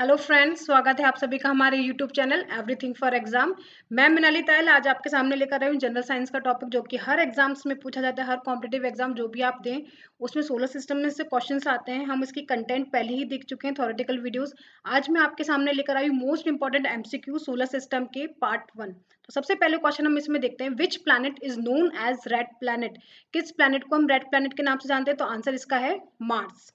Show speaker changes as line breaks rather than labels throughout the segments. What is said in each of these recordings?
Hello friends, स्वागत है आप सभी का हमारे YouTube channel everything for exam. मैं मिनाली तायल आज आपके सामने लेकर आई हूँ जनरल साइंस का टॉपिक, जो कि हर एग्जाम्स में पूछा जाता है। हर कॉम्पिटिटिव एग्जाम जो भी आप दें उसमें सोलर सिस्टम में से क्वेश्चंस आते हैं। हम इसकी कंटेंट पहले ही देख चुके हैं, थ्योरेटिकल वीडियोस। आज मैं आपके सामने लेकर आई हूँ most important MCQ solar system के पार्ट 1। तो सबसे पहले क्वेश्चन हम इसमें देखते हैं, which planet is known as red planet. किस प्लैनेट को हम रेड प्लैनेट के नाम से जानते हैं? तो आंसर इसका है Mars.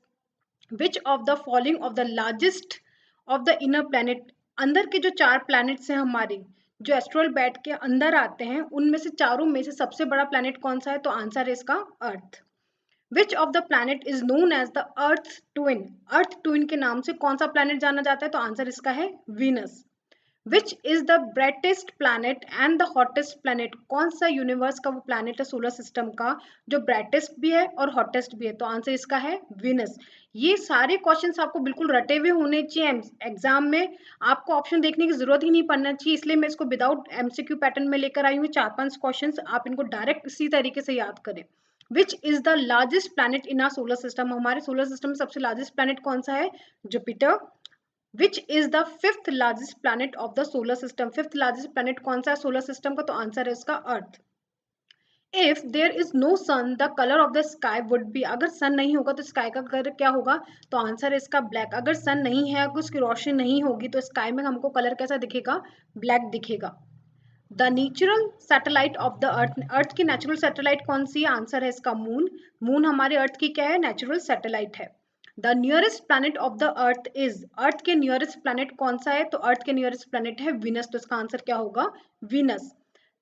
Which of the following of the largest of the inner planet, अंदर के जो 4 प्लैनेट्स हैं हमारे, जो एस्ट्रल बेल्ट के अंदर आते हैं, उनमें से चारों में से सबसे बड़ा प्लैनेट कौन सा है? तो आंसर है इसका Earth. Which of the planet is known as the Earth twin, earth twin के नाम से कौन सा प्लैनेट जाना जाता है? तो आंसर इसका है Venus. Which is the brightest planet and the hottest planet, कौन सा यूनिवर्स का वो प्लैनेट है सोलर सिस्टम का जो ब्राइटेस्ट भी है और हॉटेस्ट भी है? तो आंसर इसका है वीनस। ये सारे क्वेश्चंस आपको बिल्कुल रटे हुए होने चाहिए एग्जाम में, आपको ऑप्शन देखने की जरूरत ही नहीं पड़ना चाहिए, इसलिए मैं इसको विदाउट एमसीक्यू पैटर्न में लेकर आई हूँ। 4-5 क्वेश्चंस आप इनको डायरेक्ट इसी तरीके से याद करें। Which is the largest planet in our solar system, हमारे सोलर सिस्टम में सबसे लार्जेस्ट प्लैनेट कौन सा है? Jupiter. Which is the fifth largest planet of the solar system, fifth largest planet कौन सा है सोलर सिस्टम का? तो आंसर है इसका Earth. If there is no sun the colour of the sky would be, अगर सन नहीं होगा तो स्काई का कलर क्या होगा? तो आंसर है इसका ब्लैक। अगर सन नहीं है, अगर उसकी रोशनी नहीं होगी तो स्काई में हमको कलर कैसा दिखेगा? ब्लैक दिखेगा। The natural satellite of the Earth, Earth की नेचुरल सैटेलाइट कौन सी है? आंसर है इसका मून। मून हमारे अर्थ की क्या है? नेचुरल सैटेलाइट है। The nearest planet of the Earth is, Earth के नियरेस्ट प्लैनेट कौन सा है? तो अर्थ के नियरेस्ट प्लैनेट है वीनस, तो इसका आंसर क्या होगा? Venus.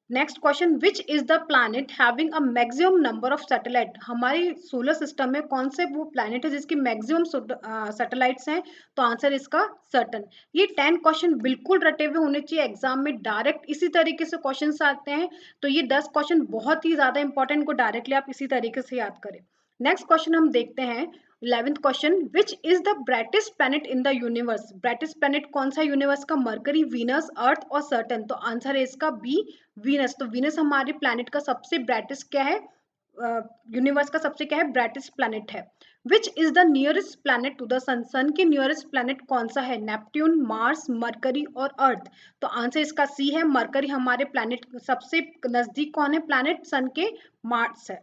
Next question, which is the planet having a maximum number of satellite, हमारे सोलर सिस्टम में कौन से वो प्लैनेट है जिसकी मैक्सिमम सैटेलाइट्स हैं? तो आंसर इसका सैटर्न। ये 10 क्वेश्चन बिल्कुल रटे हुए होने चाहिए एग्जाम में, डायरेक्ट इसी तरीके से क्वेश्चंस आते हैं। तो ये 10 क्वेश्चन बहुत ही ज्यादा इंपॉर्टेंट को डायरेक्टली आप इसी तरीके से याद करें। नेक्स्ट क्वेश्चन हम देखते हैं 11th question, which is the brightest planet in the universe, brightest planet कौन सा यूनिवर्स का? मरकरी, वीनस, अर्थ और सैटर्न, तो आंसर है इसका बी, वीनस। तो वीनस हमारे प्लैनेट का सबसे ब्राइटेस्ट क्या है? यूनिवर्स का सबसे क्या है? ब्राइटेस्ट प्लैनेट है। Which is the nearest planet to the sun, sun के नियरेस्ट प्लैनेट कौन सा है? नेपट्यून, मार्स, मरकरी और अर्थ, तो आंसर इसका सी है, मरकरी हमारे प्लैनेट सबसे नजदीक कौन है प्लैनेट सन के? मार्स है।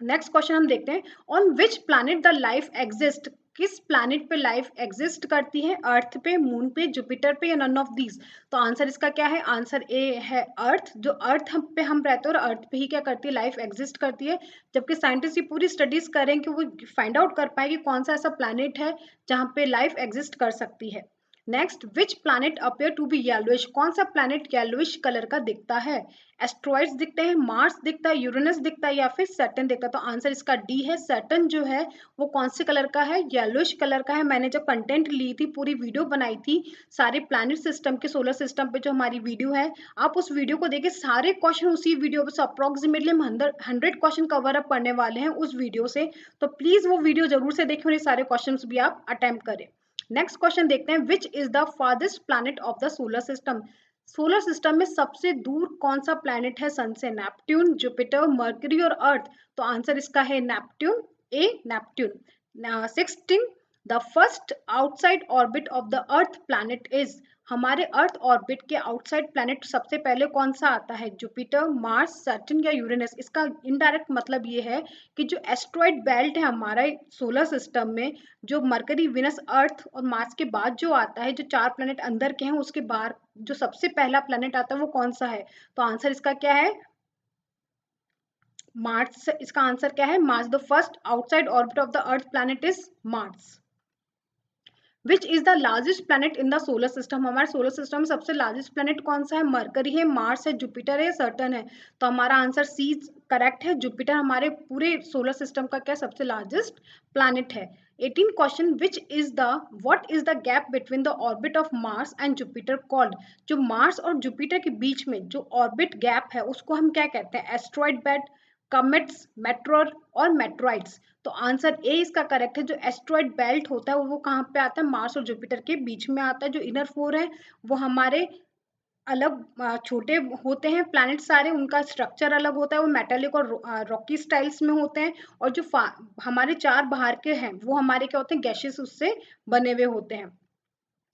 नेक्स्ट क्वेश्चन हम देखते हैं, on which planet the life exist, किस प्लैनेट पे लाइफ एग्जिस्ट करती है? अर्थ पे, मून पे, जुपिटर पे या नन ऑफ दीज? तो आंसर इसका क्या है? आंसर ए है अर्थ। जो अर्थ पे हम रहते हैं और अर्थ पे ही क्या करती है? लाइफ एग्जिस्ट करती है। जबकि साइंटिस्ट ये पूरी स्टडीज करें कि वो फाइंड आउट कर पाए कि कौन सा ऐसा प्लैनेट है जहाँ पे लाइफ एग्जिस्ट कर सकती है। Next, which planet appear to be yellowish, कौन सा प्लैनेट येलोइश कलर का दिखता है? एस्ट्रॉइड्स दिखते हैं, मार्स दिखता है, यूरेनस दिखता है या फिर सैटर्न दिखता है? तो आंसर इसका डी है, सैटर्न जो है वो कौन से कलर का है? येलोइश कलर का है। मैंने जब कंटेंट ली थी, पूरी वीडियो बनाई थी सारे प्लैनेट सिस्टम के, सोलर सिस्टम पे जो हमारी वीडियो है, आप उस वीडियो को देखिए, सारे क्वेश्चन उसी वीडियो पे, अप्रोक्सीमेटली हम 100 क्वेश्चन कवर अप करने वाले हैं उस वीडियो से। तो प्लीज वो वीडियो जरूर से देखें और ये सारे क्वेश्चन भी आप अटेम्प्ट करें। नेक्स्ट क्वेश्चन देखते हैं, विच is the farthest planet of the solar system, solar system में सबसे दूर कौन सा प्लैनेट है सन से? नेपट्यून, जुपिटर, मर्करी और अर्थ, तो आंसर इसका है Neptune, A Neptune. 16, the first outside orbit of the earth planet is, हमारे अर्थ ऑर्बिट के आउटसाइड प्लैनेट सबसे पहले कौन सा आता है? जुपिटर, मार्स, सैटर्न या यूरेनस? इसका इनडायरेक्ट मतलब ये है कि जो एस्ट्रॉइड बेल्ट है हमारे सोलर सिस्टम में, जो मरकरी, विनस, अर्थ और मार्स के बाद जो आता है, जो 4 प्लैनेट अंदर के हैं, उसके बाहर जो सबसे पहला प्लैनेट आता है वो कौन सा है? तो आंसर इसका क्या है? मार्स। इसका आंसर क्या है? Mars. The first outside orbit of the earth planet is Mars. Which is the largest planet in the solar system, हमारे सोलर सिस्टम में सबसे लार्जेस्ट प्लैनेट कौन सा है? मरकरी है, मार्स है, जुपिटर है, सैटर्न है? तो हमारा आंसर सी करेक्ट है, जुपिटर हमारे पूरे सोलर सिस्टम का क्या सबसे लार्जेस्ट प्लैनेट है। 18 question, which is the what is the gap between the orbit of Mars and Jupiter called, जो मार्स और जुपिटर के बीच में जो ऑर्बिट गैप है उसको हम क्या कहते हैं? एस्ट्रॉइड बेल्ट, कमेट्स, मेट्रोर और मेट्रॉइड्स? तो आंसर ए इसका करेक्ट है। जो एस्ट्रॉइड बेल्ट होता है वो कहाँ पे आता है? मार्स और जुपिटर के बीच में आता है। जो इनर 4 है वो हमारे अलग छोटे होते हैं प्लैनेट सारे, उनका स्ट्रक्चर अलग होता है, वो मेटालिक और रॉकी स्टाइल्स में होते हैं। और जो हमारे 4 बाहर के हैं वो हमारे क्या होते हैं? गैसेस उससे बने हुए होते हैं।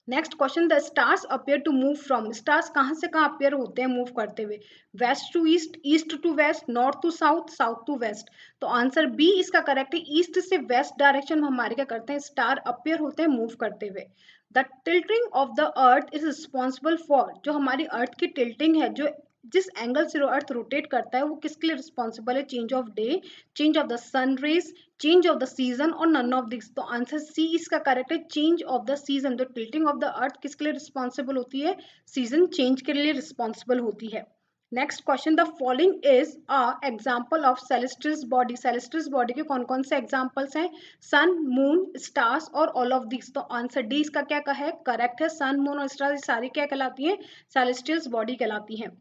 Next question, the stars appear to move from, stars कहाँ से कहाँ अपियर होते हैं मूव करते हुए? West to east, east to west, north to south, south to west. तो आंसर बी इसका करेक्ट है, ईस्ट से वेस्ट डायरेक्शन में हमारे क्या करते हैं, स्टार अपियर होते हैं मूव करते हुए। The tilting of the Earth is responsible for, जो हमारी अर्थ की टिल्टिंग है, जो जिस एंगल से अर्थ रोटेट करता है वो किसके लिए रिस्पॉन्सिबल है? Change of day, change of the sun rays, change of the season और नन ऑफ दिस। तो आंसर सी इसका करेक्ट है, चेंज ऑफ द सीजन। तो टिल्टिंग ऑफ द अर्थ किसके लिए रिस्पॉन्सिबल होती है? सीजन चेंज के लिए रिस्पॉन्सिबल होती है। Next question, the following is a example of celestials body, celestials body के कौन कौन से एग्जांपल्स हैं? सन, मून, स्टार्स और ऑल ऑफ दिस। तो आंसर डी इसका क्या है, करेक्ट है। सन, मून और स्टार्स सारी क्या कहलाती हैं? सेलेस्टियल्स बॉडी कहलाती हैं।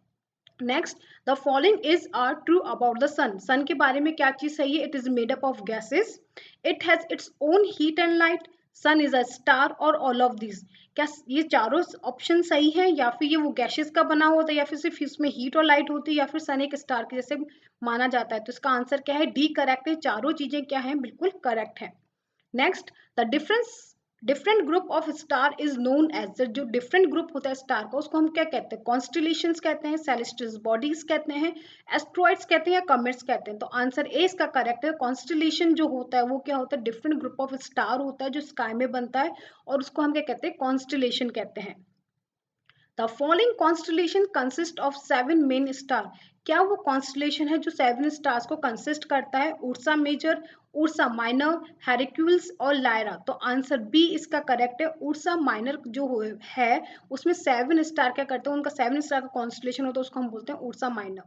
Next, the following is are true about the sun, sun के बारे में क्या चीज सही है? It is made up of gases, it has its own heat and light, sun is a star और ऑल ऑफ दिस। क्या ये चारों ऑप्शन सही है, या फिर ये वो गैसेस का बना होता है, या फिर सिर्फ इसमें हीट और लाइट होती है, या फिर सन एक स्टार के जैसे माना जाता है? तो इसका आंसर क्या है, डी करेक्ट है। चारों चीजें क्या है, बिल्कुल करेक्ट है। Next, the different group of star is known as, जो डिफरेंट ग्रुप होता है स्टार का उसको हम क्या कहते हैं? कॉन्स्टिलेशंस कहते हैं, सेलेस्टियल बॉडीज कहते हैं, एस्ट्रॉइड्स कहते हैं, या कमेट्स कहते हैं? तो आंसर ए इसका करेक्ट है। कॉन्स्टिलेशन जो होता है वो क्या होता है? डिफरेंट ग्रुप ऑफ स्टार होता है जो स्काई में बनता है, और उसको हम क्या कहते हैं? कॉन्स्टिलेशन कहते हैं। The following constellation consist of 7 main star, क्या वो कॉन्स्टलेशन है जो 7 स्टार्स को कंसिस्ट करता है? उर्सा मेजर, उर्सा माइनर, हेरिक्यूल्स और लायरा। तो आंसर बी इसका करेक्ट है। उर्सा माइनर जो है उसमें 7 स्टार क्या करते हैं, उनका 7 स्टार का कॉन्स्टलेशन होता है, उसको हम बोलते हैं Ursa Minor.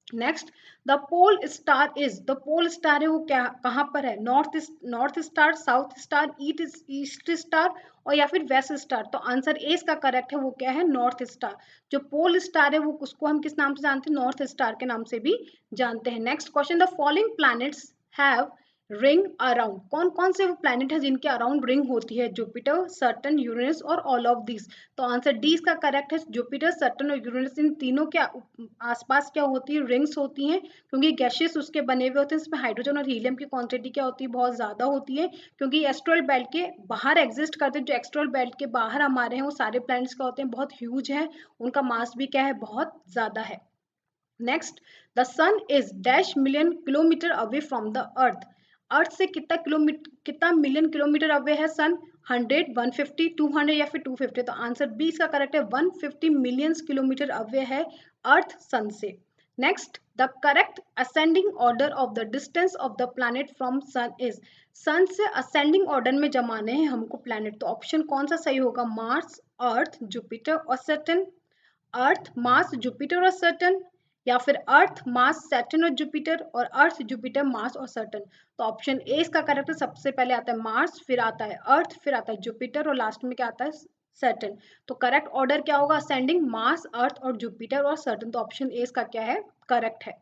Next, the pole star is, the pole star है वो क्या कहाँ पर है? North star, south star, east star और या फिर वेस्ट स्टार? तो आंसर ए इसका करेक्ट है, वो क्या है? North star. जो पोल स्टार है वो उसको हम किस नाम से जानते हैं? नॉर्थ स्टार के नाम से भी जानते हैं। Next question, the following planets have ring around, कौन कौन से वो प्लैनेट है जिनके अराउंड रिंग होती है? जुपिटर, सैटर्न, यूरेनस और ऑल ऑफ दिस। तो आंसर डी इसका करेक्ट है। जुपिटर, सैटर्न और यूरेनस इन तीनों के आसपास क्या होती है? रिंग्स होती हैं, क्योंकि गैसेस उसके बने हुए होते हैं। इसमें हाइड्रोजन और हीलियम की क्वांटिटी क्या होती है? बहुत ज्यादा होती है, क्योंकि एस्ट्रॉइड बेल्ट के बाहर एग्जिस्ट करते हैं। जो एस्ट्रॉइड बेल्ट के बाहर हमारे हैं वो सारे प्लैनेट्स क्या होते हैं? बहुत ह्यूज है, उनका मास भी क्या है? बहुत ज्यादा है। Next, the sun is dash million kilometre away from the Earth, Earth से कितना मिलियन किलोमीटर अवे है सन? 100, 150, 200 या फिर 250? तो आंसर बी इसका करेक्ट है, 150 मिलियन किलोमीटर अवे है अर्थ सन से। Next, the correct ascending order of the distance of the planet from sun is, sun से असेंडिंग ऑर्डर में जमाने हैं हमको प्लैनेट, तो ऑप्शन कौन सा सही होगा? मार्स, अर्थ, जुपिटर और सैटर्न, अर्थ, मार्स, जुपिटर और सैटर्न, या फिर अर्थ, मार्स, सैटर्न और जुपिटर, और अर्थ, जुपिटर, मार्स और सैटर्न? तो ऑप्शन ए इसका करेक्ट है। सबसे पहले आता है मार्स, फिर आता है अर्थ, फिर आता है जुपिटर और लास्ट में क्या आता है? सैटर्न। तो करेक्ट ऑर्डर क्या होगा? असेंडिंग, मार्स, अर्थ और जुपिटर और सैटर्न। तो ऑप्शन ए इसका क्या है? करेक्ट है।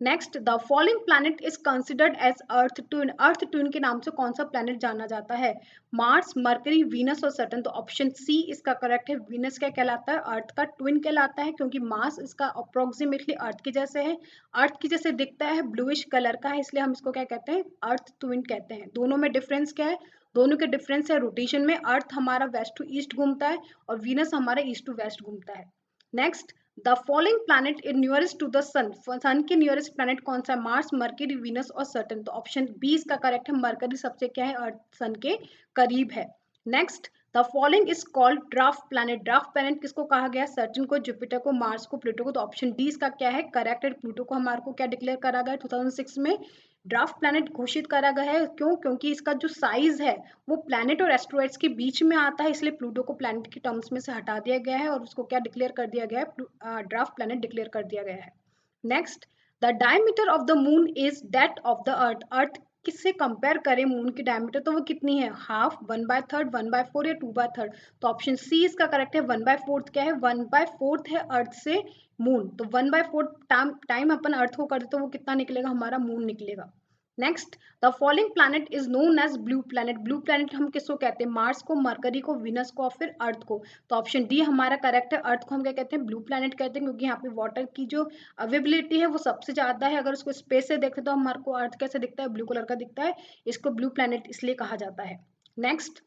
Next, the following planet is considered as earth twin, earth twin के नाम से कौन सा प्लैनेट जाना जाता है? मार्स, मरकरी, वीनस और सैटर्न? तो ऑप्शन सी इसका करेक्ट है। वीनस क्या कहलाता है? अर्थ का ट्विन कहलाता है, क्योंकि मार्स इसका अप्रोक्सीमेटली अर्थ के जैसे है, अर्थ के जैसे दिखता है, ब्लूइश कलर का है, इसलिए हम इसको क्या कहते हैं? अर्थ ट्विन कहते हैं। दोनों में डिफरेंस क्या है? दोनों के डिफरेंस है रोटेशन में, अर्थ हमारा वेस्ट टू ईस्ट घूमता है और वीनस हमारा ईस्ट टू वेस्ट घूमता है। Next, the following planet is nearest to the sun, sun के नियरेस्ट प्लैनेट कौन सा है? मार्स, मरकरी, वीनस और सैटर्न? तो ऑप्शन बी इसका करेक्ट है। मरकरी सबसे क्या है? अर्थ सन के करीब है। Next, the following is called dwarf planet, dwarf planet किसको कहा गया? सैटर्न को, जुपिटर को, मार्स को, प्लूटो को? तो ऑप्शन डी इसका क्या है? करेक्ट है। प्लूटो को हमारे को क्या डिक्लेयर करा गया 2006 में? ड्राफ्ट प्लैनेट घोषित करा गया है। क्यों? क्योंकि इसका जो साइज है वो प्लैनेट और एस्ट्रॉइड्स के बीच में आता है, इसलिए प्लूटो को प्लैनेट की टर्म्स में से हटा दिया गया है और उसको क्या डिक्लेयर कर दिया गया है? ड्राफ्ट प्लैनेट डिक्लेयर कर दिया गया है। Next, the diameter of the moon is that of the Earth, Earth किससे कंपेयर करें मून की डायमीटर? तो वो कितनी है? हाफ, 1/3, 1/4 या 2/3? तो ऑप्शन सी इसका करेक्ट है। 1/4 क्या है? 1/4 है अर्थ से मून, तो 1/4 टाइम अपन अर्थ को कर दे तो वो कितना निकलेगा? हमारा मून निकलेगा। Next, the following planet is known as blue planet, blue planet हम किसको कहते हैं? मार्स को, मरकरी को, वीनस को और फिर अर्थ को? तो ऑप्शन डी हमारा करेक्ट है। अर्थ को हम क्या कहते हैं? ब्लू प्लैनेट कहते हैं, क्योंकि यहाँ पे वाटर की जो अवेबिलिटी है वो सबसे ज्यादा है। अगर उसको स्पेस से देखते तो हमारे को अर्थ कैसे दिखता है? ब्लू कलर का दिखता है, इसको ब्लू प्लैनेट इसलिए कहा जाता है। Next,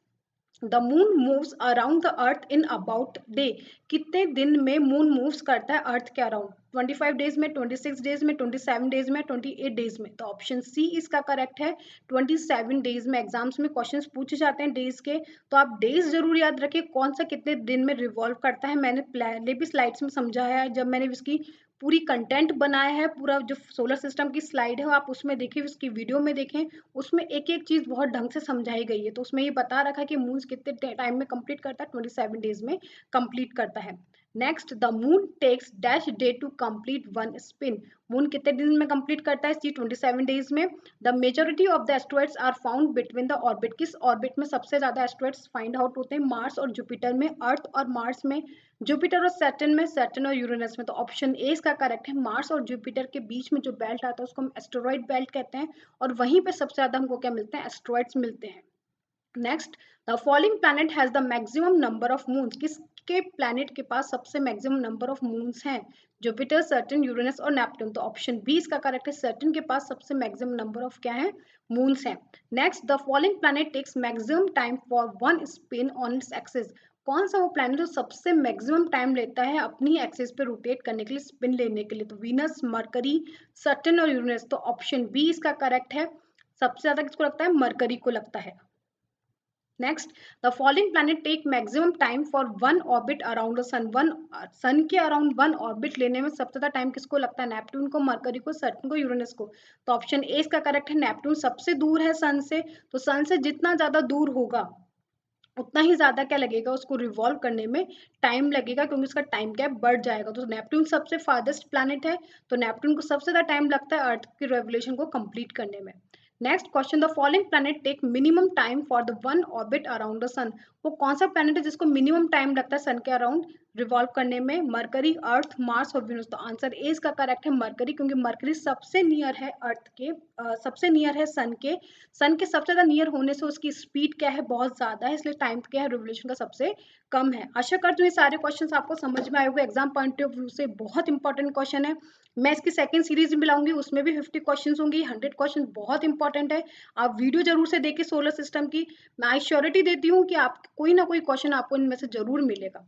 the moon moves around the earth in about day, कितने दिन में मून मूव्स करता है अर्थ के अराउंड? 25 डेज में, 26 डेज में, 27 डेज में, 28 डेज में? तो ऑप्शन सी इसका करेक्ट है, 27 डेज में। एग्जाम्स में क्वेश्चंस पूछे जाते हैं डेज के, तो आप डेज जरूर याद रखिए कौन सा कितने दिन में रिवॉल्व करता है। मैंने पहले भी स्लाइड्स में समझाया है, जब मैंने इसकी पूरी कंटेंट बनाया है, पूरा जो सोलर सिस्टम की स्लाइड है आप उसमें देखिए, उसकी वीडियो में देखें, उसमें एक एक चीज बहुत ढंग से समझाई गई है। तो उसमें ये बता रखा है कि मून कितने टाइम में कंप्लीट करता है, 27 डेज में कंप्लीट करता है। Next, the moon takes dash day to complete one spin, moon कितने दिन में कंप्लीट करता है? 27 डेज में। The majority of the asteroids are found between the orbit, किस ऑर्बिट में सबसे ज्यादा एस्ट्रॉइड्स फाइंड आउट होते हैं? मार्स और जुपिटर में, अर्थ और मार्स में, जुपिटर और सैटर्न में, सैटर्न और यूरेनस में। तो ऑप्शन ए इसका करेक्ट है, मार्स और जुपिटर के बीच में जो बेल्ट आता है उसको हम एस्टेरॉइड बेल्ट कहते हैं, और वहीं पे सबसे ज्यादा हमको क्या मिलते हैं? एस्ट्रॉइड्स मिलते हैं। Next, the following planet has the maximum number of moons, किसके प्लैनेट के पास सबसे मैक्सिमम नंबर ऑफ मून्स हैं? जुपिटर, सैटर्न, यूरेनस और नेपट्टून। तो ऑप्शन बी इसका करेक्ट है, सैटर्न के पास सबसे मैक्सिमम नंबर ऑफ क्या है? मून्स हैं। Next, the following planet takes maximum time for one spin on its axis, कौन सा वो प्लैनेट जो सबसे मैक्सिमम टाइम लेता है अपनी एक्सिस पे रोटेट करने के लिए, स्पिन लेने के लिए? तो वीनस, मरकरी, सैटर्न और यूरेनस। तो ऑप्शन बी इसका करेक्ट है, सबसे ज्यादा किसको लगता है? मरकरी को लगता है। Next, the following planet take maximum time for one orbit around the sun, one sun के अराउंड वन ऑर्बिट लेने में सबसे ज्यादा टाइम किसको लगता है? नेपट्टून को, मरकरी को, सैटर्न को, यूरेनस को। तो ऑप्शन ए इसका करेक्ट है, नेपट्टून सबसे दूर है सन से, तो सन से जितना ज्यादा दूर होगा उतना ही ज्यादा क्या लगेगा उसको रिवॉल्व करने में? टाइम लगेगा, क्योंकि उसका टाइम गैप बढ़ जाएगा। तो नेपट्टून सबसे फार्देस्ट प्लैनेट है, तो नेपट्टून को सबसे ज्यादा टाइम लगता है अर्थ की रेवोल्यूशन को कंप्लीट करने में। Next question, the following planet take minimum time for the one orbit around the sun, वो कौन सा प्लैनेट है जिसको मिनिमम टाइम लगता है सन के अराउंड रिवॉल्व करने में? मरकरी, अर्थ, मार्स और वेनस। तो आंसर ए इसका करेक्ट है, मरकरी, क्योंकि मरकरी सबसे नियर है अर्थ के, सबसे नियर है सन के। सन के सबसे ज्यादा नियर होने से उसकी स्पीड क्या है? बहुत ज्यादा है, इसलिए टाइम क्या है रिवोल्यूशन का सबसे कम है। आशा करती हूँ ये सारे क्वेश्चंस आपको समझ में आए होंगे, एग्जाम पॉइंट ऑफ व्यू से बहुत इंपॉर्टेंट क्वेश्चन है। मैं इसकी सेकंड सीरीज में लाऊंगी, उसमें भी 50 क्वेश्चंस होंगी, 100 क्वेश्चन बहुत इंपॉर्टेंट है। आप वीडियो जरूर से देखिए सोलर सिस्टम की, मैं श्योरिटी देती हूँ कि आप कोई ना कोई क्वेश्चन आपको इनमें से जरूर मिलेगा।